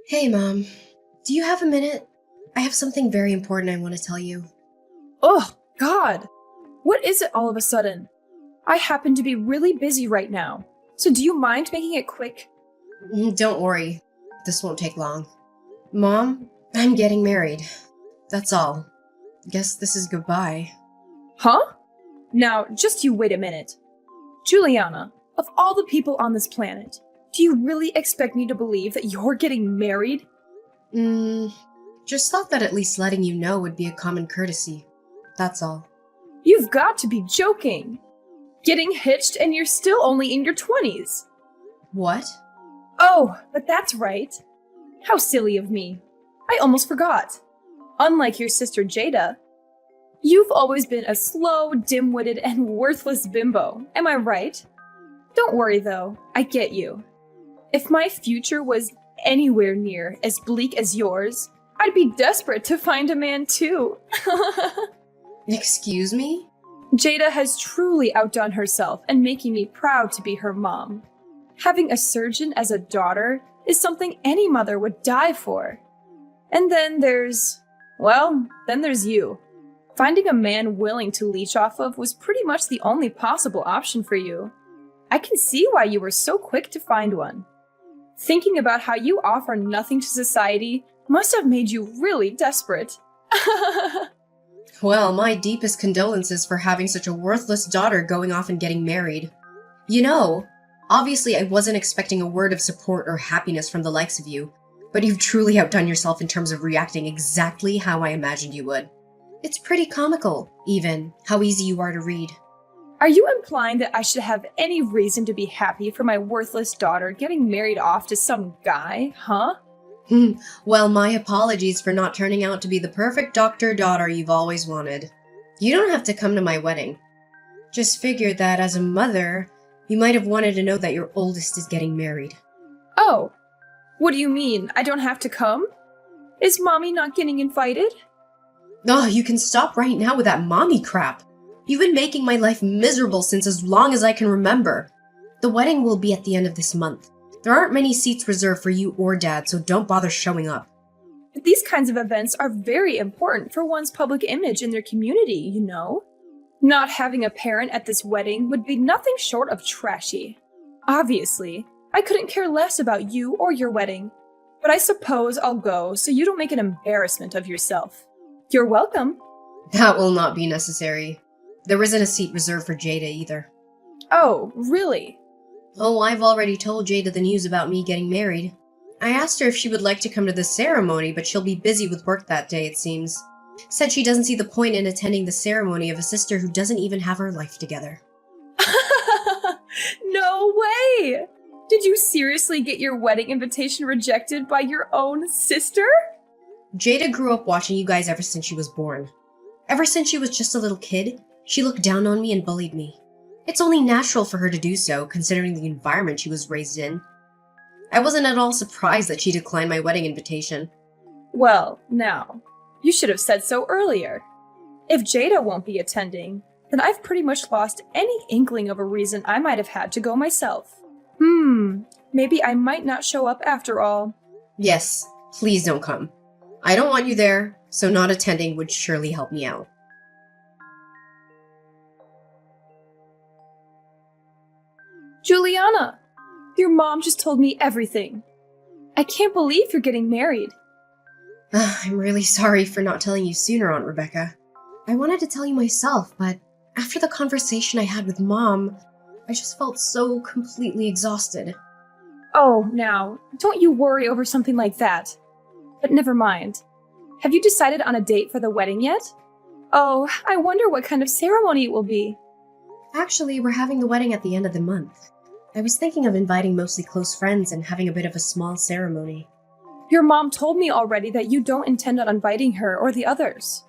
Hey, Mom. Do you have a minute? I have something very important I want to tell you. Oh, God! What is it all of a sudden? I happen to be really busy right now, so do you mind making it quick? Don't worry. This won't take long. Mom, I'm getting married. That's all. Guess this is goodbye. Huh? Now, just you wait a minute. Juliana, of all the people on this planet, do you really expect me to believe that you're getting married? Mm, just thought that at least letting you know would be a common courtesy. That's all. You've got to be joking! Getting hitched and you're still only in your 20s. What? Oh, but that's right. How silly of me. I almost forgot. Unlike your sister Jada, you've always been a slow, dim-witted, and worthless bimbo. Am I right? Don't worry, though. I get you. If my future was anywhere near as bleak as yours, I'd be desperate to find a man, too. Excuse me? Jada has truly outdone herself and making me proud to be her mom. Having a surgeon as a daughter is something any mother would die for. And then there's you. Finding a man willing to leech off of was pretty much the only possible option for you. I can see why you were so quick to find one. Thinking about how you offer nothing to society must have made you really desperate. Well, my deepest condolences for having such a worthless daughter going off and getting married. You know, obviously I wasn't expecting a word of support or happiness from the likes of you, but you've truly outdone yourself in terms of reacting exactly how I imagined you would. It's pretty comical, even, how easy you are to read. Are you implying that I should have any reason to be happy for my worthless daughter getting married off to some guy, huh? Well, my apologies for not turning out to be the perfect doctor-daughter you've always wanted. You don't have to come to my wedding. Just figured that as a mother, you might have wanted to know that your oldest is getting married. Oh, what do you mean? I don't have to come? Is Mommy not getting invited? Oh, you can stop right now with that mommy crap. You've been making my life miserable since as long as I can remember. The wedding will be at the end of this month. There aren't many seats reserved for you or Dad, so don't bother showing up. But these kinds of events are very important for one's public image in their community, you know? Not having a parent at this wedding would be nothing short of trashy. Obviously, I couldn't care less about you or your wedding, but I suppose I'll go so you don't make an embarrassment of yourself. You're welcome. That will not be necessary. There isn't a seat reserved for Jada either. Oh, really? Oh, I've already told Jada the news about me getting married. I asked her if she would like to come to the ceremony, but she'll be busy with work that day, it seems. Said she doesn't see the point in attending the ceremony of a sister who doesn't even have her life together. No way! Did you seriously get your wedding invitation rejected by your own sister? Jada grew up watching you guys ever since she was born. Ever since she was just a little kid, she looked down on me and bullied me. It's only natural for her to do so, considering the environment she was raised in. I wasn't at all surprised that she declined my wedding invitation. Well, now, you should have said so earlier. If Jada won't be attending, then I've pretty much lost any inkling of a reason I might have had to go myself. Maybe I might not show up after all. Yes, please don't come. I don't want you there, so not attending would surely help me out. Juliana, your mom just told me everything. I can't believe you're getting married. I'm really sorry for not telling you sooner, Aunt Rebecca. I wanted to tell you myself, but after the conversation I had with Mom, I just felt so completely exhausted. Oh, now, don't you worry over something like that. But never mind. Have you decided on a date for the wedding yet? Oh, I wonder what kind of ceremony it will be. Actually, we're having the wedding at the end of the month. I was thinking of inviting mostly close friends and having a bit of a small ceremony. Your mom told me already that you don't intend on inviting her or the others.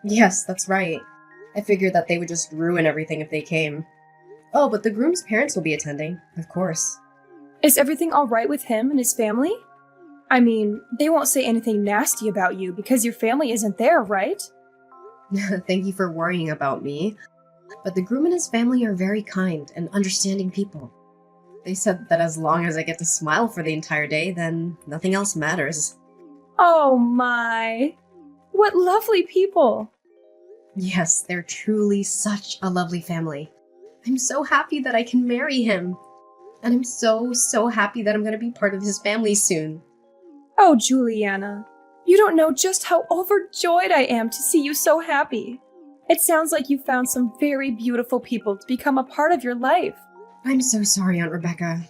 Yes, that's right. I figured that they would just ruin everything if they came. Oh, but the groom's parents will be attending, of course. Is everything all right with him and his family? I mean, they won't say anything nasty about you because your family isn't there, right? Thank you for worrying about me. But the groom and his family are very kind and understanding people. They said that as long as I get to smile for the entire day, then nothing else matters. Oh my. What lovely people. Yes, they're truly such a lovely family. I'm so happy that I can marry him. And I'm so happy that I'm going to be part of his family soon. Oh, Juliana. You don't know just how overjoyed I am to see you so happy. It sounds like you found some very beautiful people to become a part of your life. I'm so sorry, Aunt Rebecca.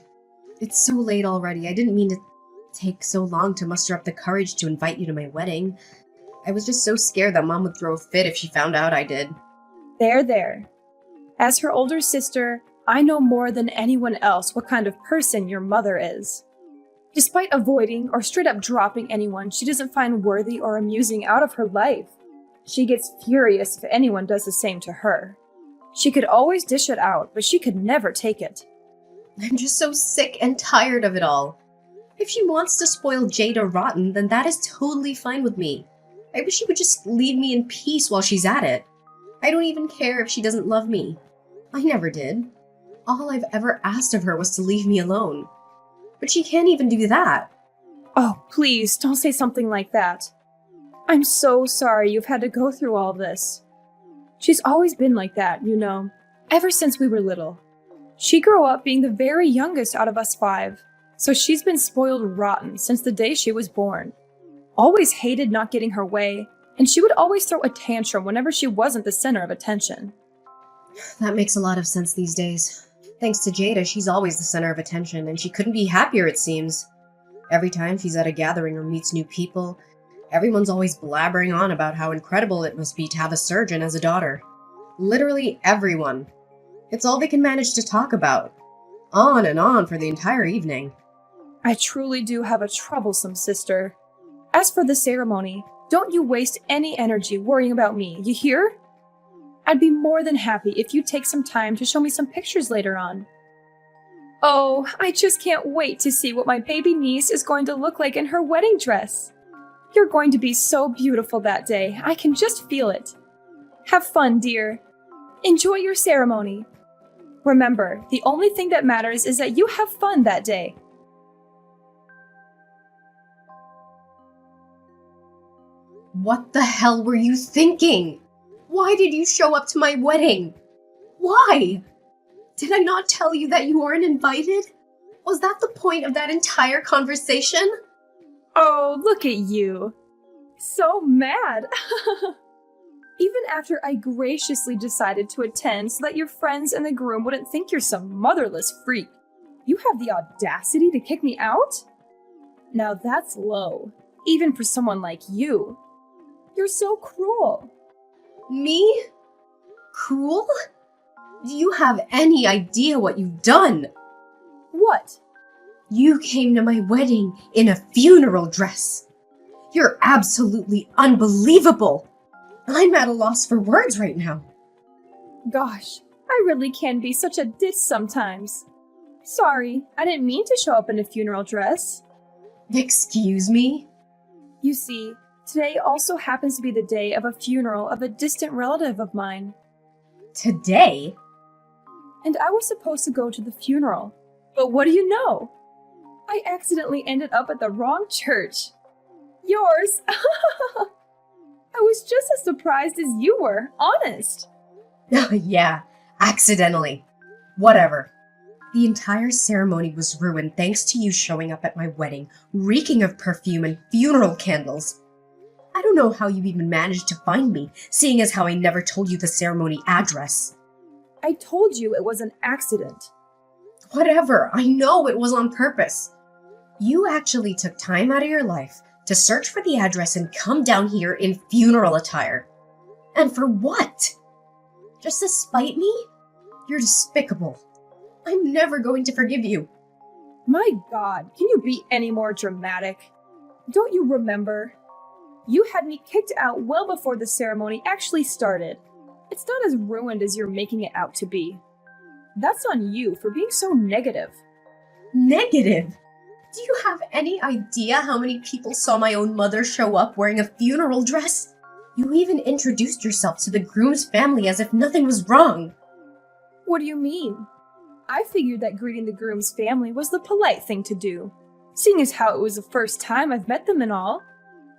It's so late already. I didn't mean to take so long to muster up the courage to invite you to my wedding. I was just so scared that Mom would throw a fit if she found out I did. There. As her older sister, I know more than anyone else what kind of person your mother is. Despite avoiding or straight up dropping anyone she doesn't find worthy or amusing out of her life, she gets furious if anyone does the same to her. She could always dish it out, but she could never take it. I'm just so sick and tired of it all. If she wants to spoil Jada rotten, then that is totally fine with me. I wish she would just leave me in peace while she's at it. I don't even care if she doesn't love me. I never did. All I've ever asked of her was to leave me alone. But she can't even do that. Oh, please, don't say something like that. I'm so sorry you've had to go through all this. She's always been like that, you know, ever since we were little. She grew up being the very youngest out of us 5, so she's been spoiled rotten since the day she was born. Always hated not getting her way, and she would always throw a tantrum whenever she wasn't the center of attention. That makes a lot of sense these days. Thanks to Jada, she's always the center of attention, and she couldn't be happier, it seems. Every time she's at a gathering or meets new people, everyone's always blabbering on about how incredible it must be to have a surgeon as a daughter. Literally everyone. It's all they can manage to talk about. On and on for the entire evening. I truly do have a troublesome sister. As for the ceremony, don't you waste any energy worrying about me, you hear? I'd be more than happy if you take some time to show me some pictures later on. Oh, I just can't wait to see what my baby niece is going to look like in her wedding dress. You're going to be so beautiful that day. I can just feel it. Have fun, dear. Enjoy your ceremony. Remember, the only thing that matters is that you have fun that day. What the hell were you thinking? Why did you show up to my wedding? Why? Did I not tell you that you weren't invited? Was that the point of that entire conversation? Oh, look at you. So mad. Even after I graciously decided to attend so that your friends and the groom wouldn't think you're some motherless freak, you have the audacity to kick me out? Now that's low, even for someone like you. You're so cruel. Me? Cruel? Do you have any idea what you've done? What? You came to my wedding in a funeral dress. You're absolutely unbelievable. I'm at a loss for words right now. Gosh, I really can be such a ditz sometimes. Sorry, I didn't mean to show up in a funeral dress. Excuse me? You see, today also happens to be the day of a funeral of a distant relative of mine. Today? And I was supposed to go to the funeral. But what do you know? I accidentally ended up at the wrong church. Yours! I was just as surprised as you were, honest. Yeah, accidentally. Whatever. The entire ceremony was ruined thanks to you showing up at my wedding, reeking of perfume and funeral candles. I don't know how you even managed to find me, seeing as how I never told you the ceremony address. I told you it was an accident. Whatever, I know it was on purpose. You actually took time out of your life to search for the address and come down here in funeral attire. And for what? Just to spite me? You're despicable. I'm never going to forgive you. My God, can you be any more dramatic? Don't you remember? You had me kicked out well before the ceremony actually started. It's not as ruined as you're making it out to be. That's on you for being so negative. Negative? Do you have any idea how many people saw my own mother show up wearing a funeral dress? You even introduced yourself to the groom's family as if nothing was wrong. What do you mean? I figured that greeting the groom's family was the polite thing to do, seeing as how it was the first time I've met them and all.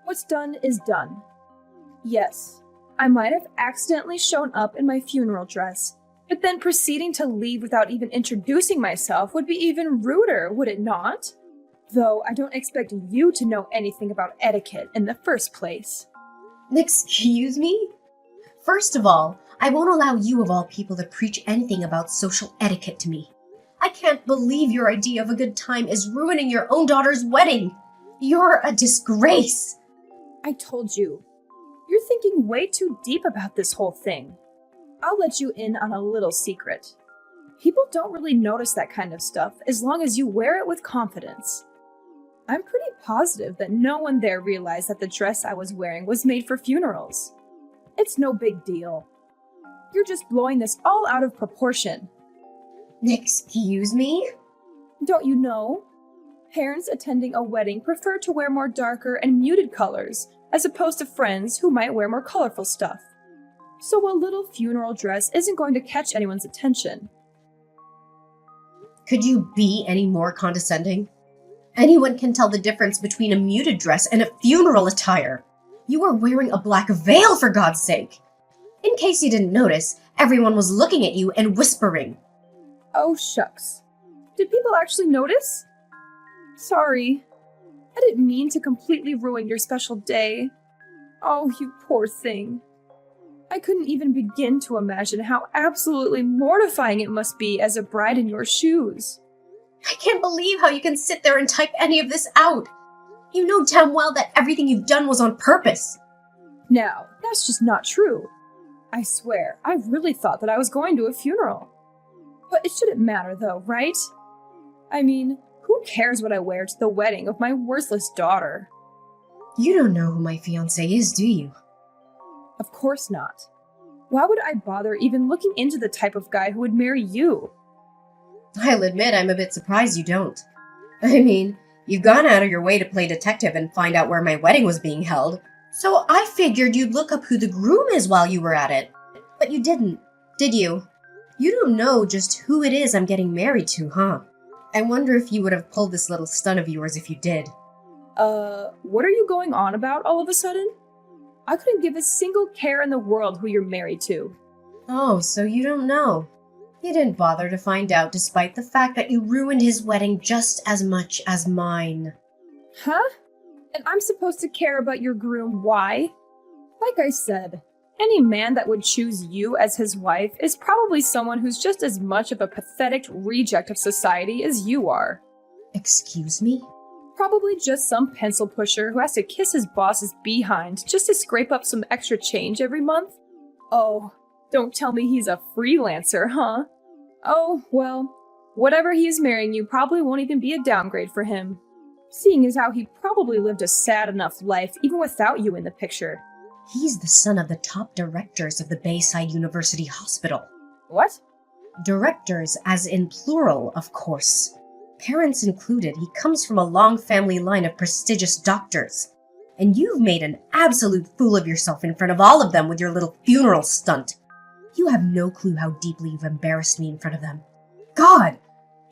What's done is done. Yes, I might have accidentally shown up in my funeral dress, but then proceeding to leave without even introducing myself would be even ruder, would it not? Though I don't expect you to know anything about etiquette in the first place. Excuse me? First of all, I won't allow you of all people to preach anything about social etiquette to me. I can't believe your idea of a good time is ruining your own daughter's wedding. You're a disgrace. I told you. You're thinking way too deep about this whole thing. I'll let you in on a little secret. People don't really notice that kind of stuff as long as you wear it with confidence. I'm pretty positive that no one there realized that the dress I was wearing was made for funerals. It's no big deal. You're just blowing this all out of proportion. Excuse me? Don't you know? Parents attending a wedding prefer to wear more darker and muted colors, as opposed to friends who might wear more colorful stuff. So a little funeral dress isn't going to catch anyone's attention. Could you be any more condescending? Anyone can tell the difference between a muted dress and a funeral attire. You are wearing a black veil, for God's sake. In case you didn't notice, everyone was looking at you and whispering. Oh, shucks. Did people actually notice? Sorry. I didn't mean to completely ruin your special day. Oh, you poor thing. I couldn't even begin to imagine how absolutely mortifying it must be as a bride in your shoes. I can't believe how you can sit there and type any of this out. You know damn well that everything you've done was on purpose. Now, that's just not true. I swear, I really thought that I was going to a funeral. But it shouldn't matter though, right? I mean, who cares what I wear to the wedding of my worthless daughter? You don't know who my fiancé is, do you? Of course not. Why would I bother even looking into the type of guy who would marry you? I'll admit I'm a bit surprised you don't. I mean, you've gone out of your way to play detective and find out where my wedding was being held, so I figured you'd look up who the groom is while you were at it. But you didn't, did you? You don't know just who it is I'm getting married to, huh? I wonder if you would have pulled this little stunt of yours if you did. What are you going on about all of a sudden? I couldn't give a single care in the world who you're married to. Oh, so you don't know. You didn't bother to find out despite the fact that you ruined his wedding just as much as mine. Huh? And I'm supposed to care about your groom, why? Like I said, any man that would choose you as his wife is probably someone who's just as much of a pathetic reject of society as you are. Excuse me? Probably just some pencil pusher who has to kiss his boss's behind just to scrape up some extra change every month. Oh, don't tell me he's a freelancer, huh? Oh, well, whatever he is marrying you probably won't even be a downgrade for him. Seeing as how he probably lived a sad enough life even without you in the picture. He's the son of the top directors of the Bayside University Hospital. What? Directors, as in plural, of course. Parents included, he comes from a long family line of prestigious doctors. And you've made an absolute fool of yourself in front of all of them with your little funeral stunt. You have no clue how deeply you've embarrassed me in front of them. God!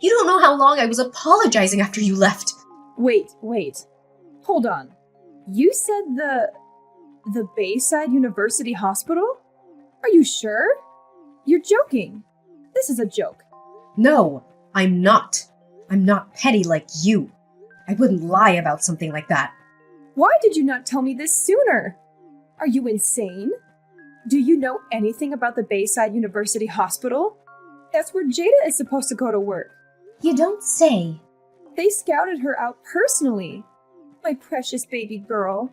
You don't know how long I was apologizing after you left. Wait. Hold on. You said the Bayside University Hospital? Are you sure? You're joking. This is a joke. No, I'm not. I'm not petty like you. I wouldn't lie about something like that. Why did you not tell me this sooner? Are you insane? Do you know anything about the Bayside University Hospital? That's where Jada is supposed to go to work. You don't say. They scouted her out personally. My precious baby girl.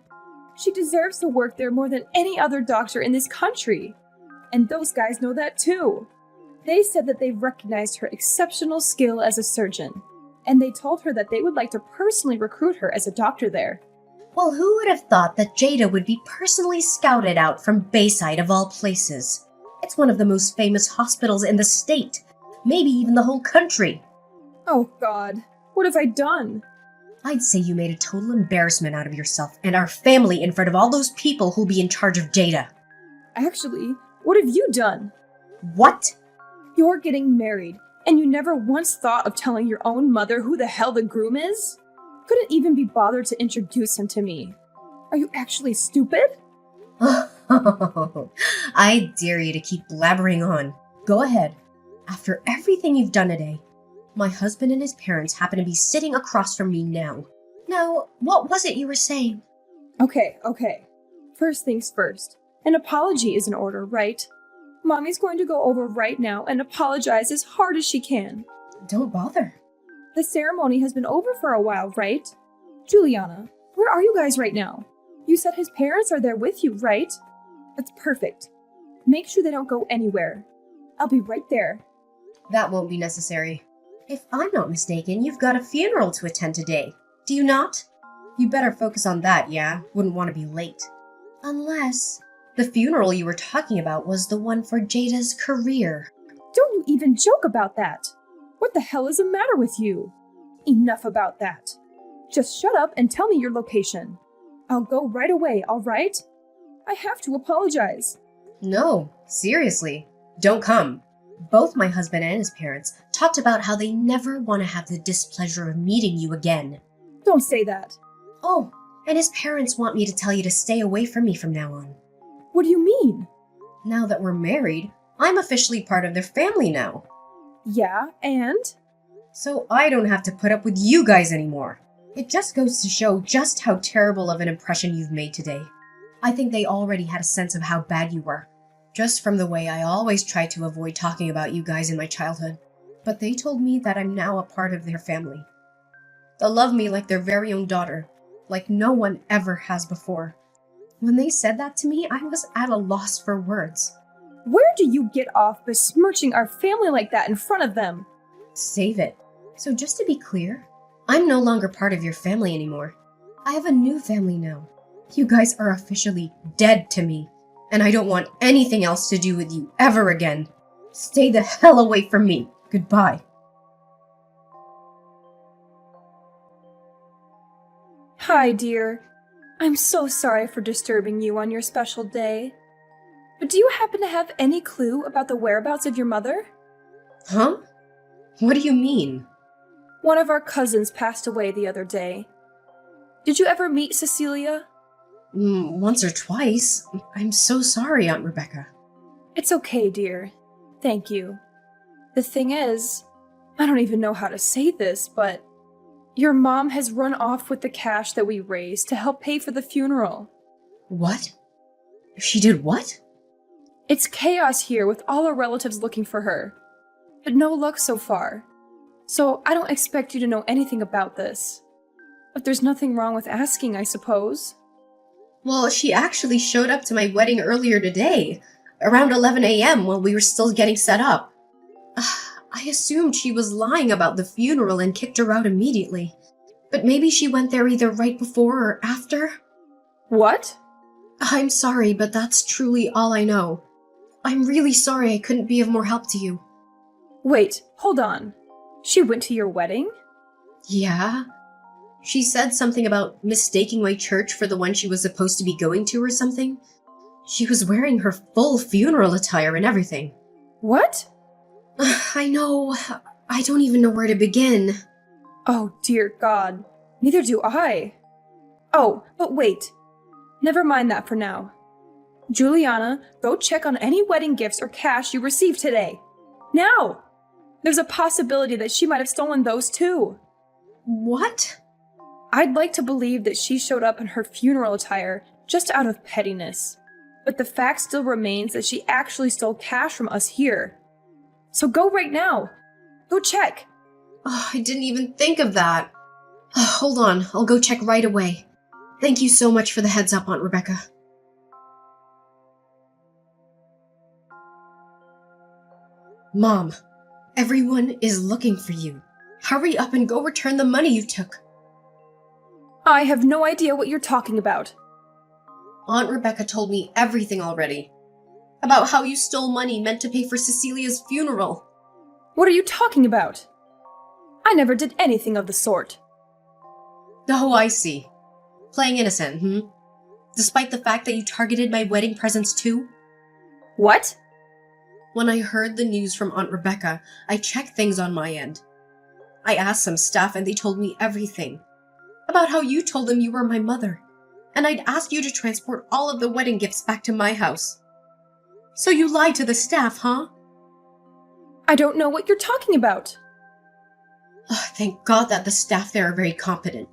She deserves to work there more than any other doctor in this country. And those guys know that too. They said that they recognized her exceptional skill as a surgeon, and they told her that they would like to personally recruit her as a doctor there. Well, who would have thought that Jada would be personally scouted out from Bayside of all places? It's one of the most famous hospitals in the state, maybe even the whole country. Oh God, what have I done? I'd say you made a total embarrassment out of yourself and our family in front of all those people who'll be in charge of Jada. Actually, what have you done? What? You're getting married, And you never once thought of telling your own mother who the hell the groom is? Couldn't even be bothered to introduce him to me. Are you actually stupid? I dare you to keep blabbering on. Go ahead. After everything you've done today, my husband and his parents happen to be sitting across from me now. Now, what was it you were saying? Okay. First things first. An apology is in order, right? Mommy's going to go over right now and apologize as hard as she can. Don't bother. The ceremony has been over for a while, right? Juliana, where are you guys right now? You said his parents are there with you, right? That's perfect. Make sure they don't go anywhere. I'll be right there. That won't be necessary. If I'm not mistaken, you've got a funeral to attend today. Do you not? You better focus on that, yeah? Wouldn't want to be late. Unless the funeral you were talking about was the one for Jada's career. Don't you even joke about that. What the hell is the matter with you? Enough about that. Just shut up and tell me your location. I'll go right away, all right? I have to apologize. No, seriously. Don't come. Both my husband and his parents talked about how they never want to have the displeasure of meeting you again. Don't say that. Oh, and his parents want me to tell you to stay away from me from now on. What do you mean? Now that we're married, I'm officially part of their family now. Yeah, and? So I don't have to put up with you guys anymore. It just goes to show just how terrible of an impression you've made today. I think they already had a sense of how bad you were, just from the way I always tried to avoid talking about you guys in my childhood. But they told me that I'm now a part of their family. They'll love me like their very own daughter, like no one ever has before. When they said that to me, I was at a loss for words. Where do you get off besmirching our family like that in front of them? Save it. So just to be clear, I'm no longer part of your family anymore. I have a new family now. You guys are officially dead to me, and I don't want anything else to do with you ever again. Stay the hell away from me. Goodbye. Hi, dear. I'm so sorry for disturbing you on your special day. But do you happen to have any clue about the whereabouts of your mother? Huh? What do you mean? One of our cousins passed away the other day. Did you ever meet Cecilia? Once or twice. I'm so sorry, Aunt Rebecca. It's okay, dear. Thank you. The thing is, I don't even know how to say this, but your mom has run off with the cash that we raised to help pay for the funeral. What? She did what? It's chaos here with all our relatives looking for her, but no luck so far. So I don't expect you to know anything about this. But there's nothing wrong with asking, I suppose. Well, she actually showed up to my wedding earlier today, around 11 a.m. while we were still getting set up. I assumed she was lying about the funeral and kicked her out immediately. But maybe she went there either right before or after? What? I'm sorry, but that's truly all I know. I'm really sorry I couldn't be of more help to you. Wait, hold on. She went to your wedding? Yeah? She said something about mistaking my church for the one she was supposed to be going to or something. She was wearing her full funeral attire and everything. What? I know. I don't even know where to begin. Oh, dear God. Neither do I. Oh, but wait. Never mind that for now. Juliana, go check on any wedding gifts or cash you received today. Now! There's a possibility that she might have stolen those too. What? I'd like to believe that she showed up in her funeral attire just out of pettiness. But the fact still remains that she actually stole cash from us here. So go right now. Go check. Oh, I didn't even think of that. Hold on, I'll go check right away. Thank you so much for the heads up, Aunt Rebecca. Mom, everyone is looking for you. Hurry up and go return the money you took. I have no idea what you're talking about. Aunt Rebecca told me everything already. About how you stole money meant to pay for Cecilia's funeral. What are you talking about? I never did anything of the sort. Oh, I see. Playing innocent, Despite the fact that you targeted my wedding presents too? What? When I heard the news from Aunt Rebecca, I checked things on my end. I asked some staff and they told me everything. About how you told them you were my mother, and I'd asked you to transport all of the wedding gifts back to my house. So you lied to the staff, huh? I don't know what you're talking about. Thank God that the staff there are very competent.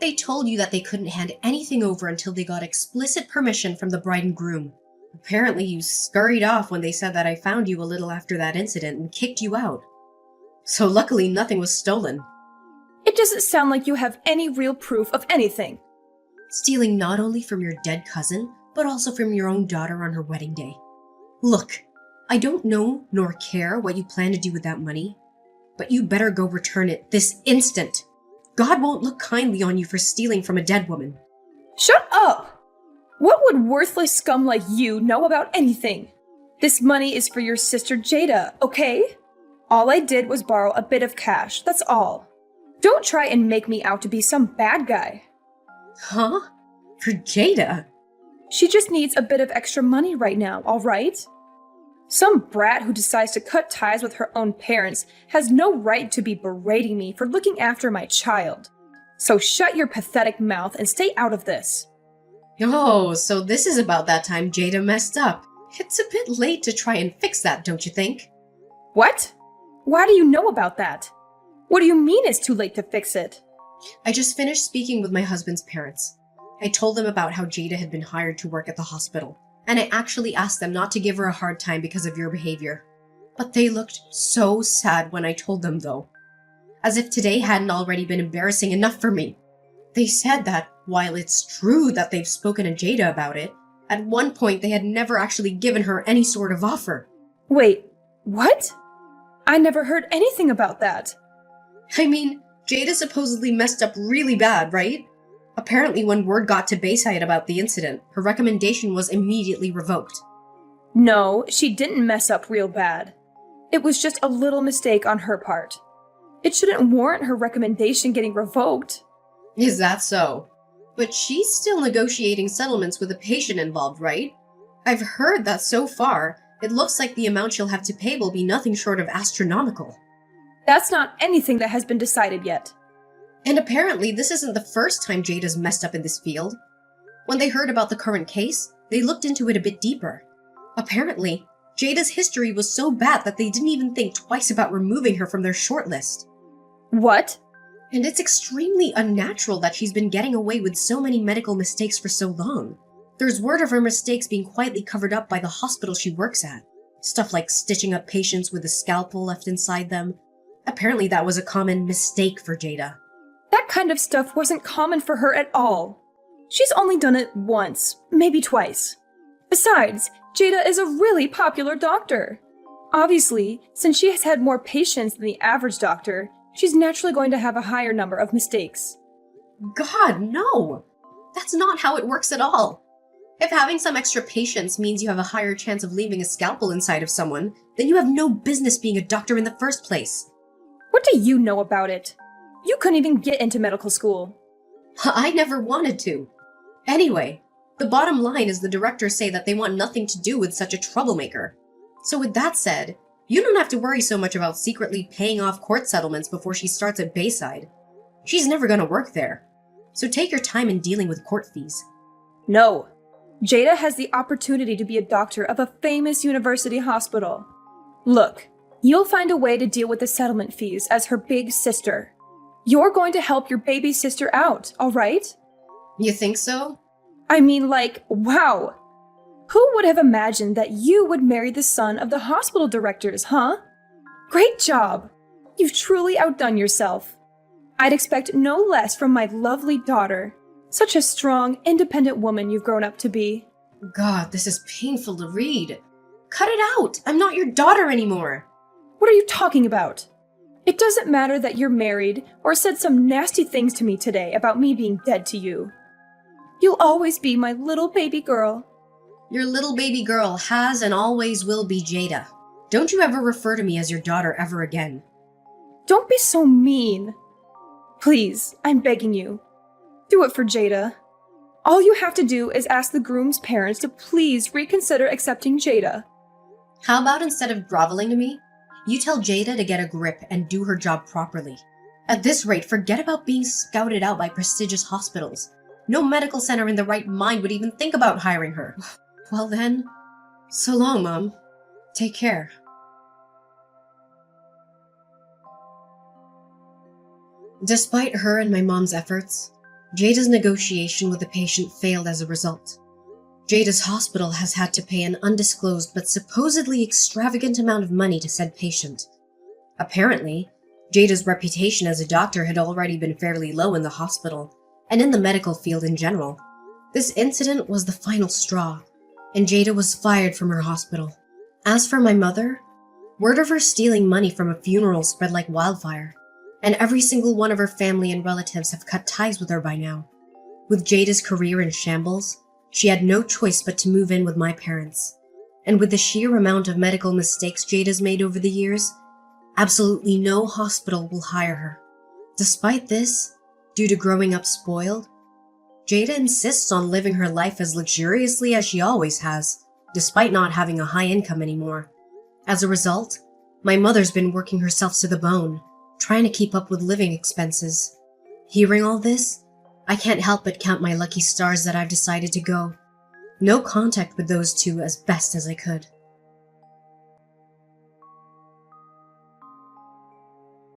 They told you that they couldn't hand anything over until they got explicit permission from the bride and groom. Apparently you scurried off when they said that I found you a little after that incident and kicked you out. So luckily nothing was stolen. It doesn't sound like you have any real proof of anything. Stealing not only from your dead cousin, but also from your own daughter on her wedding day. Look, I don't know nor care what you plan to do with that money, but you better go return it this instant. God won't look kindly on you for stealing from a dead woman. Shut up! What would worthless scum like you know about anything? This money is for your sister Jada, okay? All I did was borrow a bit of cash, that's all. Don't try and make me out to be some bad guy. Huh? For Jada? She just needs a bit of extra money right now, all right? Some brat who decides to cut ties with her own parents has no right to be berating me for looking after my child. So shut your pathetic mouth and stay out of this. Oh, so this is about that time Jada messed up. It's a bit late to try and fix that, don't you think? What? Why do you know about that? What do you mean it's too late to fix it? I just finished speaking with my husband's parents. I told them about how Jada had been hired to work at the hospital, and I actually asked them not to give her a hard time because of your behavior. But they looked so sad when I told them, though. As if today hadn't already been embarrassing enough for me. They said that, while it's true that they've spoken to Jada about it, at one point they had never actually given her any sort of offer. Wait, what? I never heard anything about that. I mean, Jada supposedly messed up really bad, right? Apparently when word got to Bayside about the incident, her recommendation was immediately revoked. No, she didn't mess up real bad. It was just a little mistake on her part. It shouldn't warrant her recommendation getting revoked. Is that so? But she's still negotiating settlements with a patient involved, right? I've heard that so far, it looks like the amount she'll have to pay will be nothing short of astronomical. That's not anything that has been decided yet. And apparently this isn't the first time Jada's messed up in this field. When they heard about the current case, they looked into it a bit deeper. Apparently, Jada's history was so bad that they didn't even think twice about removing her from their shortlist. What? And it's extremely unnatural that she's been getting away with so many medical mistakes for so long. There's word of her mistakes being quietly covered up by the hospital she works at. Stuff like stitching up patients with a scalpel left inside them. Apparently that was a common mistake for Jada. That kind of stuff wasn't common for her at all. She's only done it once, maybe twice. Besides, Jada is a really popular doctor. Obviously, since she has had more patients than the average doctor, she's naturally going to have a higher number of mistakes. God, no! That's not how it works at all. If having some extra patients means you have a higher chance of leaving a scalpel inside of someone, then you have no business being a doctor in the first place. What do you know about it? You couldn't even get into medical school. I never wanted to. Anyway, the bottom line is the directors say that they want nothing to do with such a troublemaker. So with that said, you don't have to worry so much about secretly paying off court settlements before she starts at Bayside. She's never gonna work there. So take your time in dealing with court fees. No. Jada has the opportunity to be a doctor of a famous university hospital. Look, you'll find a way to deal with the settlement fees as her big sister. You're going to help your baby sister out, all right? You think so? I mean, like, wow. Who would have imagined that you would marry the son of the hospital directors, huh? Great job. You've truly outdone yourself. I'd expect no less from my lovely daughter. Such a strong, independent woman you've grown up to be. God, this is painful to read. Cut it out! I'm not your daughter anymore! What are you talking about? It doesn't matter that you're married or said some nasty things to me today about me being dead to you. You'll always be my little baby girl. Your little baby girl has and always will be Jada. Don't you ever refer to me as your daughter ever again. Don't be so mean. Please, I'm begging you. Do it for Jada. All you have to do is ask the groom's parents to please reconsider accepting Jada. How about instead of groveling to me, you tell Jada to get a grip and do her job properly? At this rate, forget about being scouted out by prestigious hospitals. No medical center in their right mind would even think about hiring her. Well then, so long, Mom. Take care. Despite her and my mom's efforts, Jada's negotiation with the patient failed as a result. Jada's hospital has had to pay an undisclosed but supposedly extravagant amount of money to said patient. Apparently, Jada's reputation as a doctor had already been fairly low in the hospital, and in the medical field in general. This incident was the final straw, and Jada was fired from her hospital. As for my mother, word of her stealing money from a funeral spread like wildfire, and every single one of her family and relatives have cut ties with her by now. With Jada's career in shambles, she had no choice but to move in with my parents. And with the sheer amount of medical mistakes Jada's made over the years, absolutely no hospital will hire her. Despite this, due to growing up spoiled, Jada insists on living her life as luxuriously as she always has, despite not having a high income anymore. As a result, my mother's been working herself to the bone, trying to keep up with living expenses. Hearing all this, I can't help but count my lucky stars that I've decided to go. No contact with those two as best as I could.